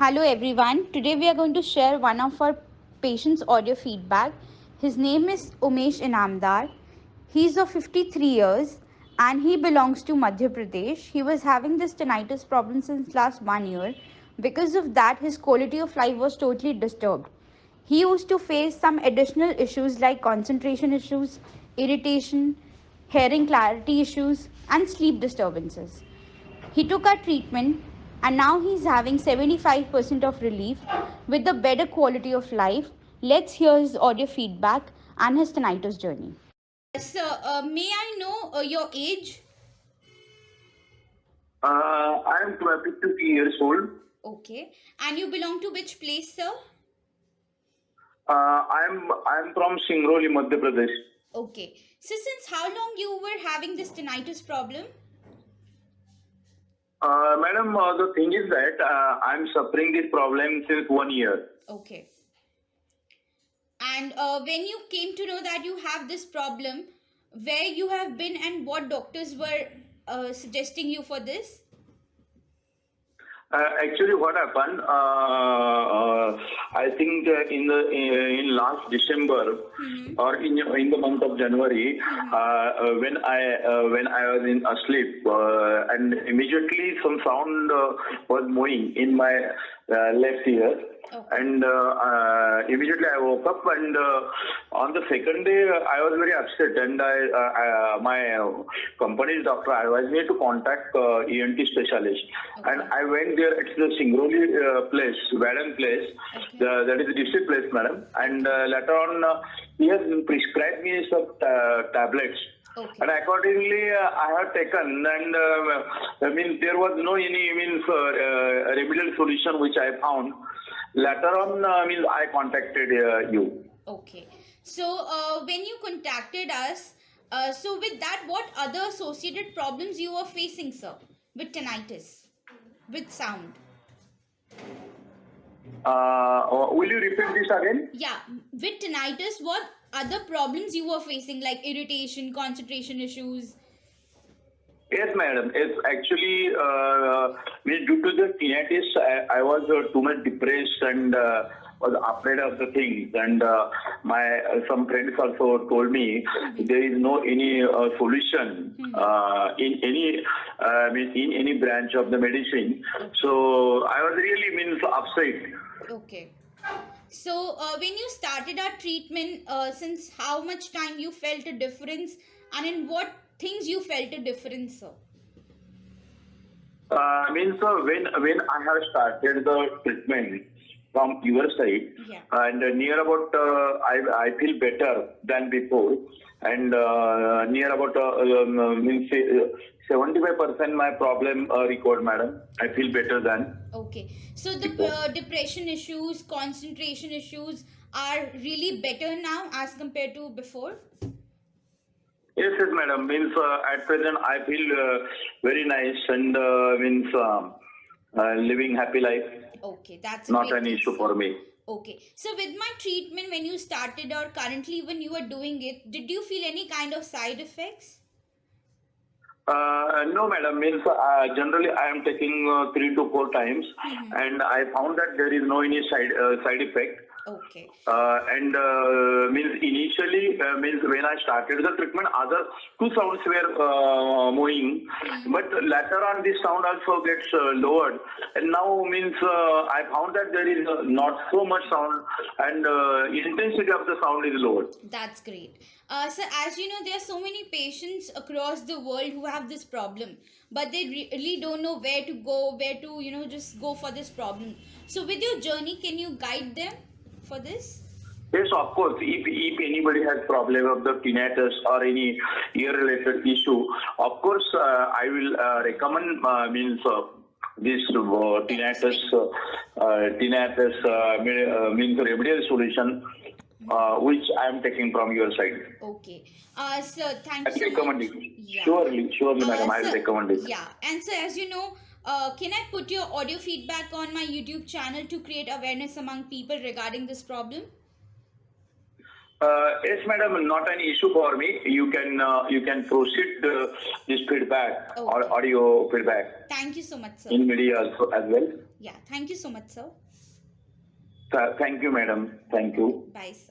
Hello everyone. Today we are going to share one of our patient's audio feedback. His name is Umesh Inamdar. He's of 53 years and he belongs to Madhya Pradesh. He was having this tinnitus problem since last 1 year. Because of that, his quality of life was totally disturbed. He used to face some additional issues like concentration issues, irritation, hearing clarity issues, and sleep disturbances. He took our treatment and now he's having 75% of relief with a better quality of life. Let's hear his audio feedback and his tinnitus journey. Sir, may I know your age? I am 53 years old. Okay. And you belong to which place, sir? I'm from Singrauli, Madhya Pradesh. Okay. So since how long you were having this tinnitus problem? Madam, the thing is that I'm suffering this problem since 1 year. Okay. And when you came to know that you have this problem, where you have been and what doctors were suggesting you for this? Actually, what happened? I think in last December or in the month of January, when I was in asleep, and immediately some sound was moving in my left ear. Okay. And immediately I woke up, and on the second day I was very upset, and my company's doctor advised me to contact ENT specialist, and I went there. It's the Singrauli place, Vadan place, that is the district place, madam. And later on, he has prescribed me some tablets. Okay. And accordingly, I have taken, and there was no any remedial solution which I found. Later on, I contacted you. Okay. So when you contacted us, so with that, what other associated problems you were facing, sir, with tinnitus, with sound? Will you repeat this again? Yeah, with tinnitus, what other problems you were facing, like irritation, concentration issues? Yes, madam. It's actually due to the tinnitus, I was too much depressed and was afraid of the things. And my some friends also told me there is no any solution in any in any branch of the medicine. So I was really upset. Okay. So when you started our treatment, since how much time you felt a difference, and in what things you felt a difference, sir? When I have started the treatment from your side, Yeah. and near about I feel better than before, and near about 75% my problem recovered, madam. I feel better than Okay. So the before. depression issues, concentration issues are really better now as compared to before? Yes, yes, madam. At present I feel very nice, and living happy life. Okay, that's Not great an thing, issue sir. for me. Okay. So with my treatment, when you started or currently when you are doing it, did you feel any kind of side effects? No, madam. Generally, I am taking 3 to 4 times, and I found that there is no any side effect. Okay. And initially when I started the treatment, other two sounds were moving, but later on this sound also gets lowered, and now I found that there is not so much sound, and intensity of the sound is lowered. That's great. So, as you know, there are so many patients across the world who have this problem, but they really don't know where to go, where to, just go for this problem. So, with your journey, can you guide them for this? Yes, of course. If anybody has problem of the tinnitus or any ear-related issue, of course, I will recommend this means remedial solution, which I am taking from your side. Okay. Sir, thank I you will so recommend much. it. Yeah. Surely, madam, I will Sir, recommend it. yeah. And so, as you know, can I put your audio feedback on my YouTube channel to create awareness among people regarding this problem? Yes, madam, not an issue for me. You can proceed this feedback or Okay. audio feedback Thank you so much, sir. in media also as well. Yeah, thank you so much, sir. Thank you, madam. Thank you. Bye, sir.